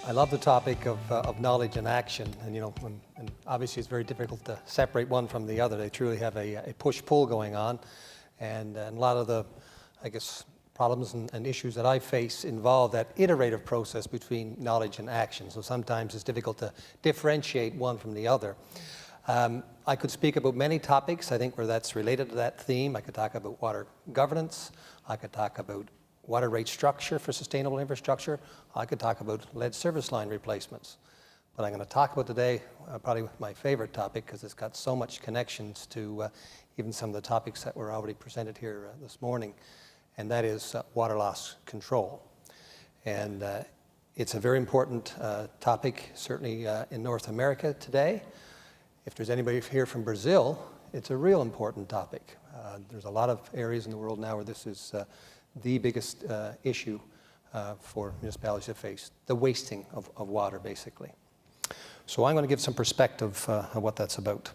I love the topic of knowledge and action, and and obviously it's very difficult to separate one from the other. They truly have a push-pull going on, and a lot of the, I guess, problems and issues that I face involve that iterative process between knowledge and action. So sometimes it's difficult to differentiate one from the other. I could speak about many topics, I think, where that's related to that theme. I could talk about water governance. I could talk about water rate structure for sustainable infrastructure. I could talk about lead service line replacements. But I'm going to talk about today probably my favorite topic, because it's got so much connections to even some of the topics that were already presented here this morning, and that is water loss control. And it's a very important topic, certainly in North America today. If there's anybody here from Brazil, it's a real important topic. There's a lot of areas in the world now where this is the biggest issue for municipalities to face, the wasting of water, basically. So I'm going to give some perspective of what that's about.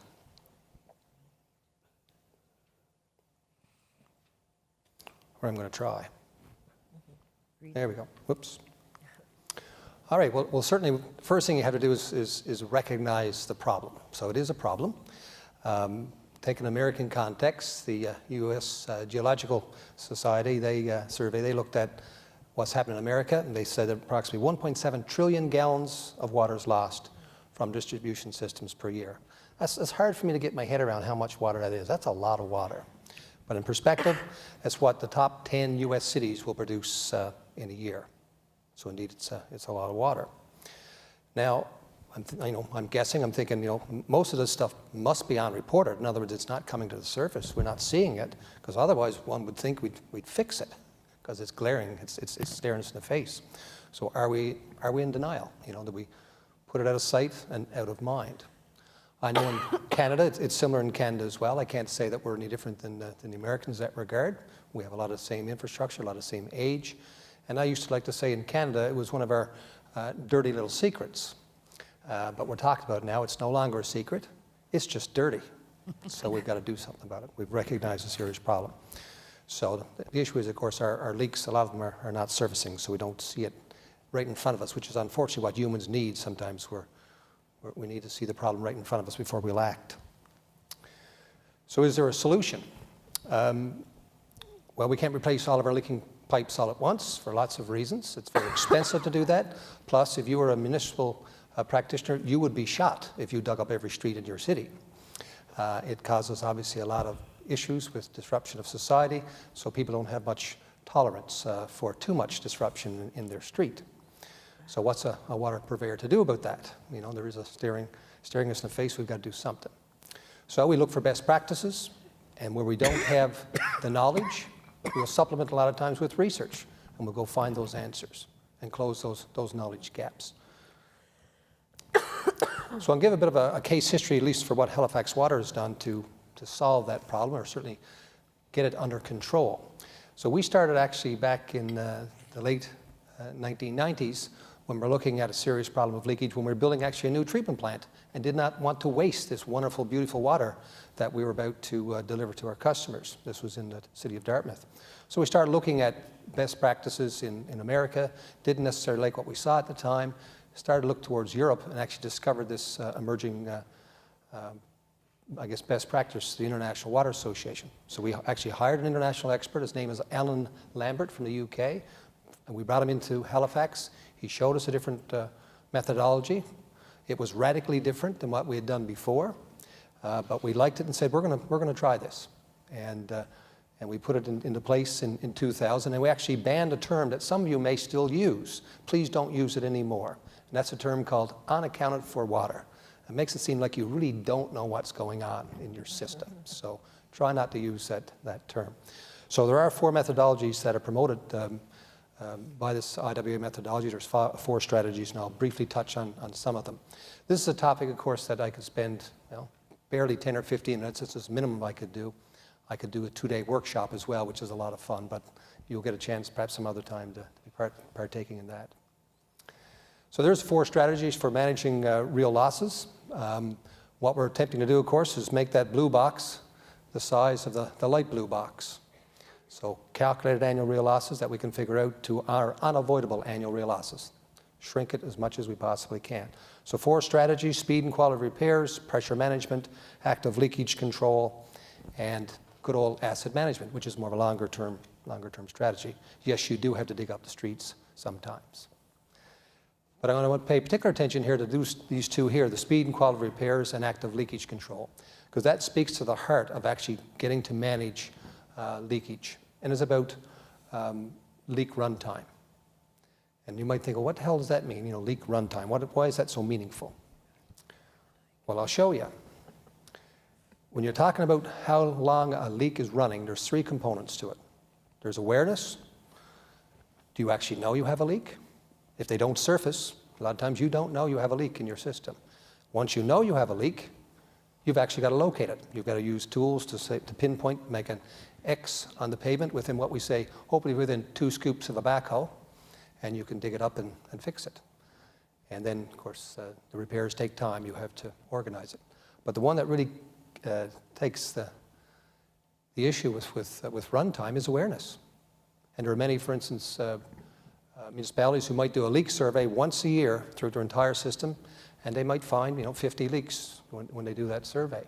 Or I'm going to try. There we go. Whoops. All right, well certainly, the first thing you have to do is recognize the problem. So it is a problem. Take an American context, the U.S. Geological Society, they looked at what's happening in America, and they said that approximately 1.7 trillion gallons of water is lost from distribution systems per year. It's hard for me to get my head around how much water that is. That's a lot of water. But in perspective, that's what the top 10 U.S. cities will produce in a year. So indeed, it's a lot of water. Now, I'm thinking, most of this stuff must be unreported. In other words, it's not coming to the surface. We're not seeing it, because otherwise one would think we'd fix it, because it's glaring. It's staring us in the face. So are we in denial? Do we put it out of sight and out of mind? I know in Canada, it's similar in Canada as well. I can't say that we're any different than the Americans in that regard. We have a lot of the same infrastructure, a lot of the same age. And I used to like to say in Canada, it was one of our dirty little secrets. But we're talking about it now. It's no longer a secret. It's just dirty. So we've got to do something about it. We've recognized a serious problem. So the issue is, of course, our leaks, a lot of them are not surfacing, so we don't see it right in front of us, which is unfortunately what humans need sometimes, where we need to see the problem right in front of us before we'll act. So is there a solution? Well, we can't replace all of our leaking pipes all at once for lots of reasons. It's very expensive to do that. Plus, if you were a municipal practitioner, you would be shot if you dug up every street in your city. It causes, obviously, a lot of issues with disruption of society, so people don't have much tolerance for too much disruption in their street. So what's a water purveyor to do about that? There is a staring us in the face. We've got to do something. So we look for best practices, and where we don't have the knowledge, we'll supplement a lot of times with research, and we'll go find those answers and close those knowledge gaps. So I'll give a bit of a case history, at least for what Halifax Water has done to solve that problem, or certainly get it under control. So we started actually back in the late 1990s, when we're looking at a serious problem of leakage, when we were building actually a new treatment plant and did not want to waste this wonderful, beautiful water that we were about to deliver to our customers. This was in the city of Dartmouth. So we started looking at best practices in America, didn't necessarily like what we saw at the time, started to look towards Europe, and actually discovered this emerging, I guess, best practice, the International Water Association. So we actually hired an international expert. His name is Alan Lambert from the UK, and we brought him into Halifax. He showed us a different methodology. It was radically different than what we had done before, but we liked it and said, we're going to try this. And we put it into place in 2000, and we actually banned a term that some of you may still use. Please don't use it anymore. And that's a term called unaccounted for water. It makes it seem like you really don't know what's going on in your system. So try not to use that term. So there are 4 methodologies that are promoted by this IWA methodology. There's 4 strategies, and I'll briefly touch on some of them. This is a topic, of course, that I could spend barely 10 or 15 minutes. This is the minimum I could do. I could do a 2-day workshop as well, which is a lot of fun, but you'll get a chance perhaps some other time to be partaking in that. So there's 4 strategies for managing real losses. What we're attempting to do, of course, is make that blue box the size of the light blue box. So calculated annual real losses that we can figure out to our unavoidable annual real losses. shrink it as much as we possibly can. So 4 strategies: speed and quality repairs, pressure management, active leakage control, and good old asset management, which is more of a longer term strategy. Yes, you do have to dig up the streets sometimes. But I'm going to pay particular attention here to these 2 here, the speed and quality repairs and active leakage control, because that speaks to the heart of actually getting to manage leakage, and is about leak runtime. And you might think, well, what the hell does that mean, you know, leak runtime? Why is that so meaningful? Well, I'll show you. When you're talking about how long a leak is running, there's 3 components to it. There's awareness. Do you actually know you have a leak? If they don't surface, a lot of times you don't know you have a leak in your system. Once you know you have a leak, you've actually got to locate it. You've got to use tools to pinpoint, make an X on the pavement within what we say, hopefully within 2 scoops of a backhoe, and you can dig it up and fix it. And then, of course, the repairs take time. You have to organize it. But the one that really takes the issue with runtime is awareness. And there are many, for instance, municipalities who might do a leak survey once a year through their entire system, and they might find, you know, 50 leaks when they do that survey.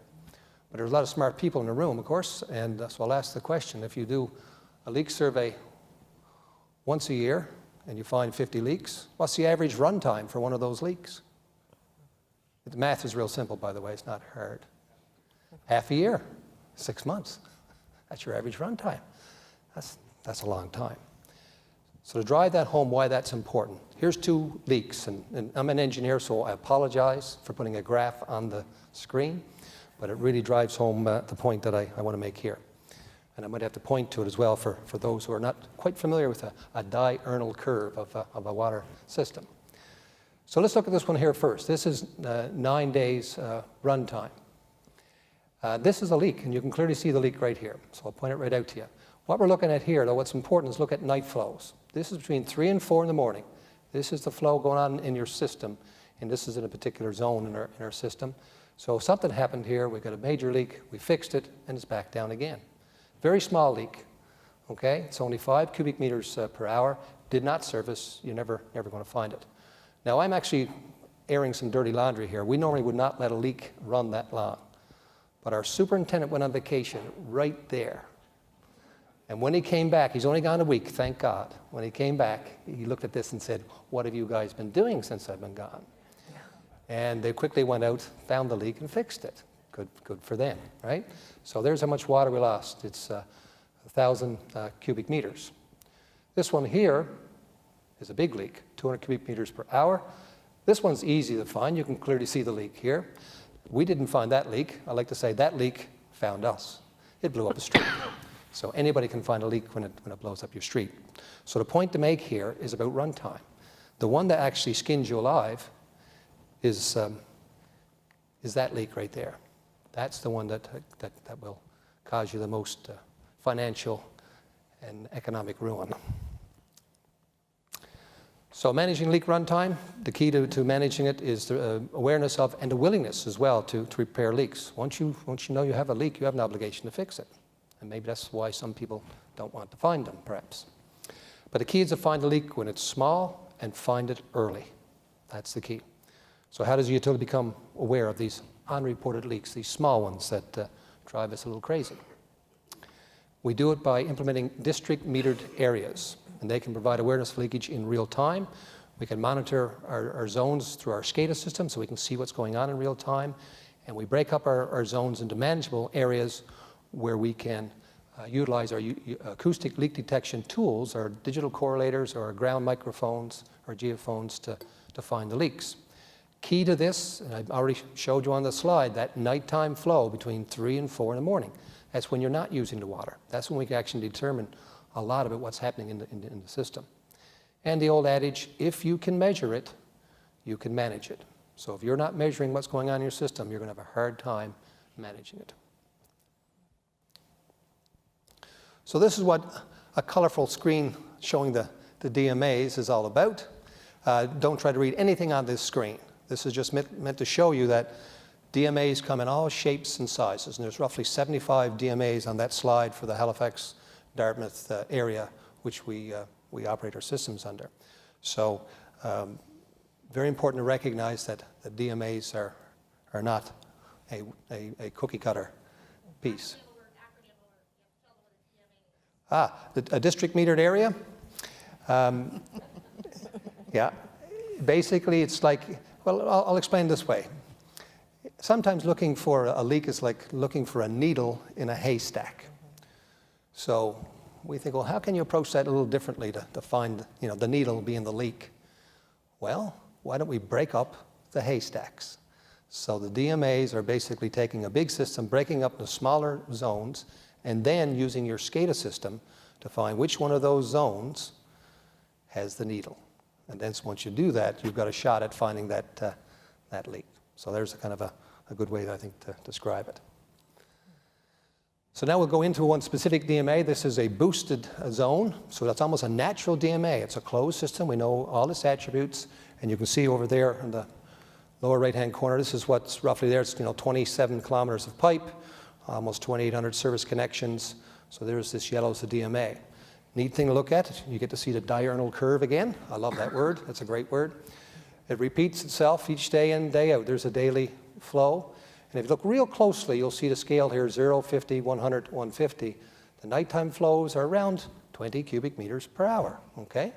But there's a lot of smart people in the room, of course, and so I'll ask the question: if you do a leak survey once a year and you find 50 leaks, what's the average runtime for one of those leaks? The math is real simple, by the way. It's not hard. Half a year, 6 months. That's your average runtime. That's a long time. So to drive that home, why that's important, here's 2 leaks, and I'm an engineer, so I apologize for putting a graph on the screen, but it really drives home the point that I want to make here. And I might have to point to it as well for those who are not quite familiar with a diurnal curve of a water system. So let's look at this one here first. This is 9 days runtime. This is a leak, and you can clearly see the leak right here. So I'll point it right out to you. What we're looking at here, though, what's important is look at night flows. This is between 3 and 4 in the morning. This is the flow going on in your system, and this is in a particular zone in our system. So something happened here. We got a major leak. We fixed it, and it's back down again. Very small leak. Okay, it's only 5 cubic meters per hour. Did not surface. You're never going to find it. Now I'm actually airing some dirty laundry here. We normally would not let a leak run that long, but our superintendent went on vacation right there. And when he came back, he's only gone a week, thank God. When he came back, he looked at this and said, "What have you guys been doing since I've been gone?" And they quickly went out, found the leak, and fixed it. Good for them, right? So there's how much water we lost. It's 1,000 cubic meters. This one here is a big leak, 200 cubic meters per hour. This one's easy to find. You can clearly see the leak here. We didn't find that leak. I like to say that leak found us. It blew up the street. So anybody can find a leak when it blows up your street. So the point to make here is about runtime. The one that actually skins you alive is that leak right there. That's the one that will cause you the most financial and economic ruin. So managing leak runtime, the key to managing it is the awareness of and the willingness as well to repair leaks. Once you know you have a leak, you have an obligation to fix it. And maybe that's why some people don't want to find them, perhaps. But the key is to find the leak when it's small and find it early. That's the key. So how does a utility become aware of these unreported leaks, these small ones that drive us a little crazy? We do it by implementing district metered areas, and they can provide awareness of leakage in real time. We can monitor our zones through our SCADA system so we can see what's going on in real time, and we break up our zones into manageable areas where we can utilize our acoustic leak detection tools, our digital correlators, or our ground microphones, or geophones to find the leaks. Key to this, and I've already showed you on the slide, that nighttime flow between 3 and 4 in the morning. That's when you're not using the water. That's when we can actually determine a lot about what's happening in the system. And the old adage, if you can measure it, you can manage it. So if you're not measuring what's going on in your system, you're going to have a hard time managing it. So this is what a colorful screen showing the DMAs is all about. Don't try to read anything on this screen. This is just meant to show you that DMAs come in all shapes and sizes, and there's roughly 75 DMAs on that slide for the Halifax, Dartmouth area, which we operate our systems under. So very important to recognize that the DMAs are not a cookie cutter piece. A district metered area? Yeah. Basically, it's like, well, I'll explain this way. Sometimes looking for a leak is like looking for a needle in a haystack. So we think, well, how can you approach that a little differently to find, the needle being the leak? Well, why don't we break up the haystacks? So the DMAs are basically taking a big system, breaking up into smaller zones, and then using your SCADA system to find which one of those zones has the needle. And then once you do that, you've got a shot at finding that leak. So there's kind of a good way, I think, to describe it. So now we'll go into one specific DMA. This is a boosted zone. So that's almost a natural DMA. It's a closed system. We know all its attributes. And you can see over there in the lower right-hand corner, this is what's roughly there. It's 27 kilometers of pipe, almost 2,800 service connections. So there's this yellow is the DMA. Neat thing to look at, you get to see the diurnal curve again. I love that word. That's a great word. It repeats itself each day in, day out. There's a daily flow. And if you look real closely, you'll see the scale here, 0, 50, 100, 150. The nighttime flows are around 20 cubic meters per hour, okay?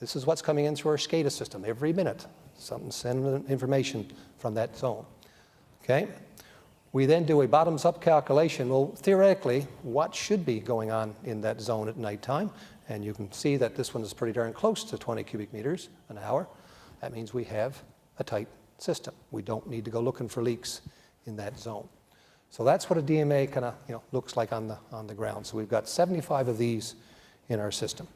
This is what's coming in through our SCADA system every minute. Something sending information from that zone, okay? We then do a bottoms-up calculation. Well, theoretically, what should be going on in that zone at nighttime? And you can see that this one is pretty darn close to 20 cubic meters an hour. That means we have a tight system. We don't need to go looking for leaks in that zone. So that's what a DMA kind of looks like on the ground. So we've got 75 of these in our system.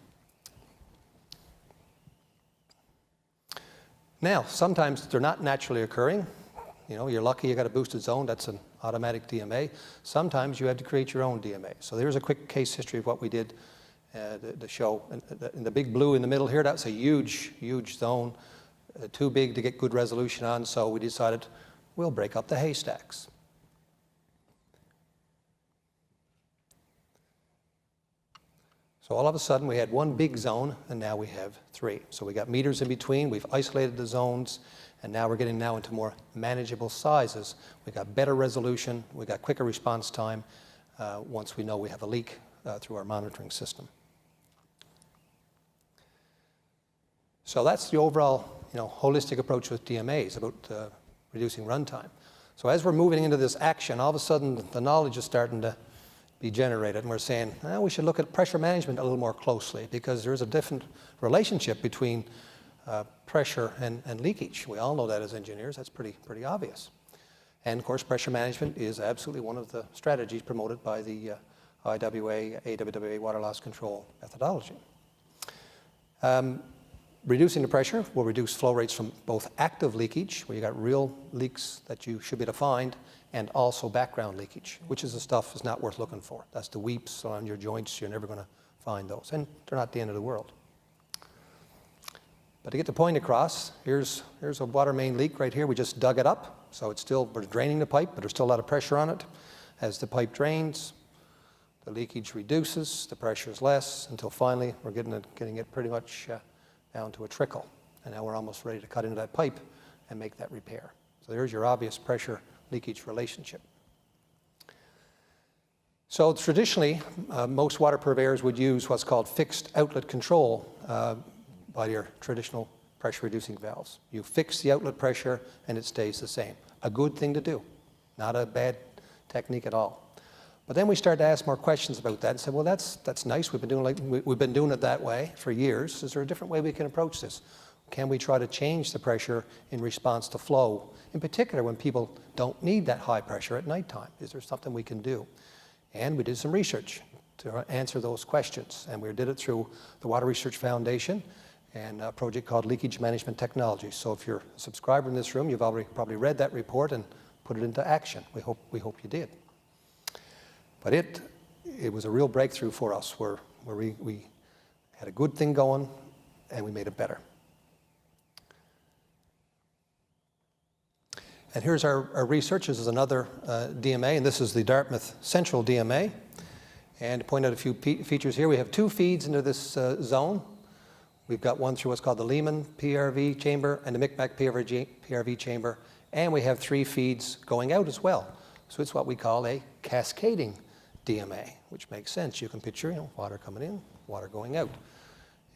Now, sometimes they're not naturally occurring. You're lucky you got a boosted zone. That's an automatic DMA. Sometimes you had to create your own DMA. So there's a quick case history of what we did to show. In the big blue in the middle here, that's a huge, huge zone, too big to get good resolution on. So we decided we'll break up the haystacks. So all of a sudden, we had one big zone, and now we have 3. So we got meters in between. We've isolated the zones, and now we're getting into more manageable sizes. We got better resolution. We got quicker response time once we know we have a leak through our monitoring system. So that's the overall, holistic approach with DMAs about reducing runtime. So as we're moving into this action, all of a sudden the knowledge is starting to be generated, and we're saying, we should look at pressure management a little more closely because there's a different relationship between pressure and leakage. We all know that as engineers. That's pretty obvious. And of course, pressure management is absolutely one of the strategies promoted by the IWA, AWWA water loss control methodology. Reducing the pressure will reduce flow rates from both active leakage, where you got real leaks that you should be able to find, and also background leakage, which is the stuff that's not worth looking for. That's the weeps on your joints. You're never going to find those, and they're not the end of the world. But to get the point across, here's a water main leak right here. We just dug it up, so we're draining the pipe, but there's still a lot of pressure on it. As the pipe drains, the leakage reduces, the pressure is less, until finally we're getting it pretty much down to a trickle. And now we're almost ready to cut into that pipe and make that repair. So there's your obvious pressure leakage relationship. So traditionally, most water purveyors would use what's called fixed outlet control by your traditional pressure reducing valves. You fix the outlet pressure and it stays the same. A good thing to do, not a bad technique at all. But then we started to ask more questions about that and said, well, that's nice. We've been doing it that way for years. Is there a different way we can approach this? Can we try to change the pressure in response to flow, in particular when people don't need that high pressure at nighttime? Is there something we can do? And we did some research to answer those questions. And we did it through the Water Research Foundation and a project called Leakage Management Technology. So if you're a subscriber in this room, you've already probably read that report and put it into action. We hope you did. But it was a real breakthrough for us where we had a good thing going and we made it better. And here's our research. This is another DMA, and this is the Dartmouth Central DMA. And to point out a few features here, we have 2 feeds into this zone. We've got one through what's called the Lehman PRV chamber and the Micmac PRV chamber, and we have 3 feeds going out as well. So it's what we call a cascading DMA, which makes sense. You can picture, you know, water coming in, water going out.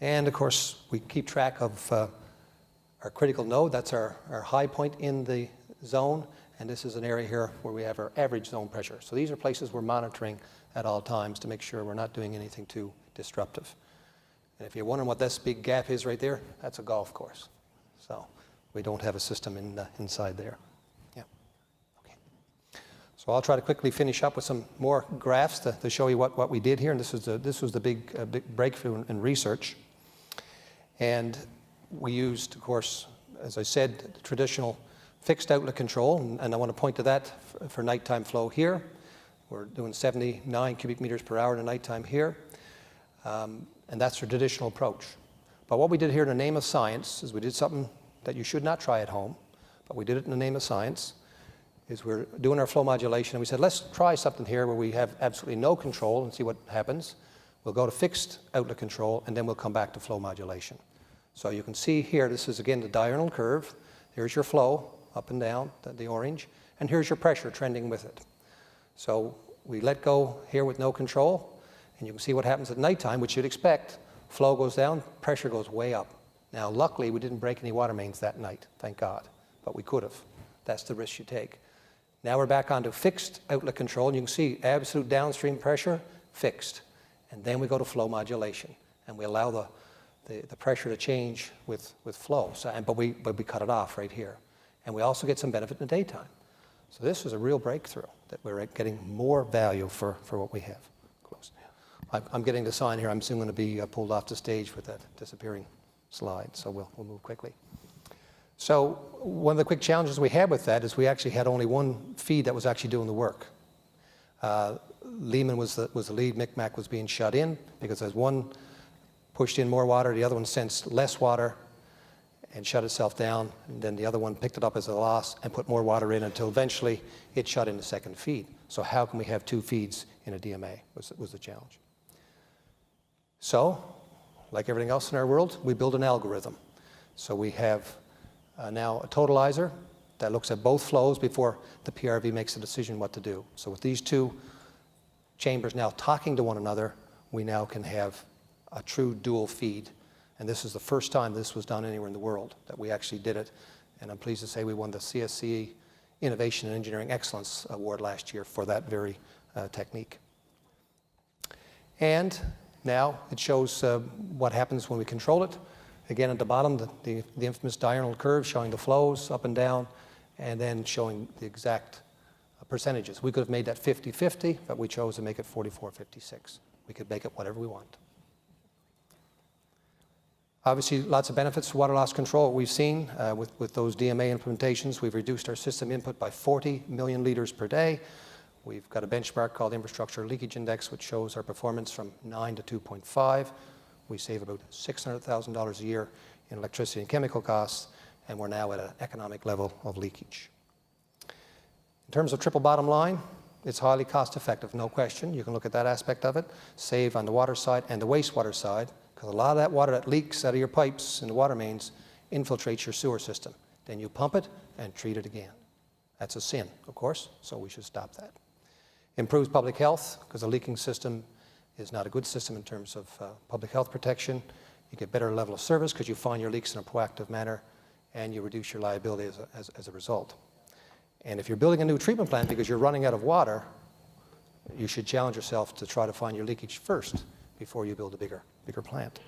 And of course, we keep track of our critical node. That's our high point in the zone, and this is an area here where we have our average zone pressure. So these are places we're monitoring at all times to make sure we're not doing anything too disruptive. And if you're wondering what this big gap is right there, that's a golf course. So we don't have a system inside there. Yeah. Okay. So I'll try to quickly finish up with some more graphs to show you what we did here. And this was the big breakthrough in research. And we used, of course, as I said, the traditional fixed outlet control. And I want to point to that for nighttime flow here. We're doing 79 cubic meters per hour in the nighttime here. And that's our traditional approach. But what we did here in the name of science is we did something that you should not try at home, but we did it in the name of science, is we're doing our flow modulation, and we said, let's try something here where we have absolutely no control and see what happens. We'll go to fixed outlet control, and then we'll come back to flow modulation. So you can see here, this is again the diurnal curve. Here's your flow, up and down, the orange, and here's your pressure trending with it. So we let go here with no control, and you can see what happens at nighttime, which you'd expect. Flow goes down, pressure goes way up. Now, luckily, we didn't break any water mains that night, thank God, but we could have. That's the risk you take. Now we're back onto fixed outlet control, and you can see absolute downstream pressure, fixed. And then we go to flow modulation, and we allow the pressure to change with flow. So, but we cut it off right here. And we also get some benefit in the daytime. So this was a real breakthrough, that we're getting more value for what we have. Close. I'm getting the sign here. I'm soon going to be pulled off the stage with that disappearing slide, so we'll move quickly. So one of the quick challenges we had with that is we actually had only one feed that was actually doing the work. Lehman was the lead. Micmac was being shut in because as one pushed in more water, the other one sensed less water and shut itself down, and then the other one picked it up as a loss and put more water in until eventually it shut in the second feed. So how can we have 2 feeds in a DMA was the challenge. So, like everything else in our world, we build an algorithm. So we have now a totalizer that looks at both flows before the PRV makes a decision what to do. So with these 2 chambers now talking to one another, we now can have a true dual feed. And this is the first time this was done anywhere in the world, that we actually did it. And I'm pleased to say we won the CSCE Innovation and Engineering Excellence Award last year for that very technique. And now it shows what happens when we control it. Again, at the bottom, the infamous diurnal curve showing the flows up and down, and then showing the exact percentages. We could have made that 50-50, but we chose to make it 44-56. We could make it whatever we want. Obviously, lots of benefits for water loss control. What we've seen with those DMA implementations, we've reduced our system input by 40 million liters per day. We've got a benchmark called Infrastructure Leakage Index, which shows our performance from 9 to 2.5. We save about $600,000 a year in electricity and chemical costs, and we're now at an economic level of leakage. In terms of triple bottom line, it's highly cost effective, no question. You can look at that aspect of it, save on the water side and the wastewater side, because a lot of that water that leaks out of your pipes in the water mains infiltrates your sewer system. Then you pump it and treat it again. That's a sin, of course, so we should stop that. Improves public health, because a leaking system is not a good system in terms of public health protection. You get better level of service because you find your leaks in a proactive manner, and you reduce your liability as a result. And if you're building a new treatment plant because you're running out of water, you should challenge yourself to try to find your leakage first before you build a bigger plant.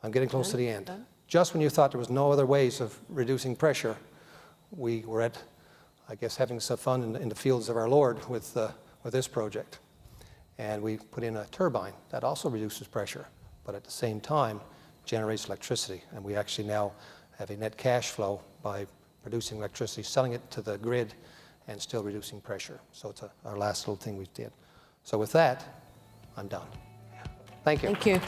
I'm getting close to the end. Just when you thought there was no other ways of reducing pressure, we were at, I guess, having some fun in the fields of our Lord with this project. And we put in a turbine that also reduces pressure, but at the same time generates electricity. And we actually now have a net cash flow by producing electricity, selling it to the grid, and still reducing pressure. So it's our last little thing we did. So with that, I'm done. Thank you. Thank you.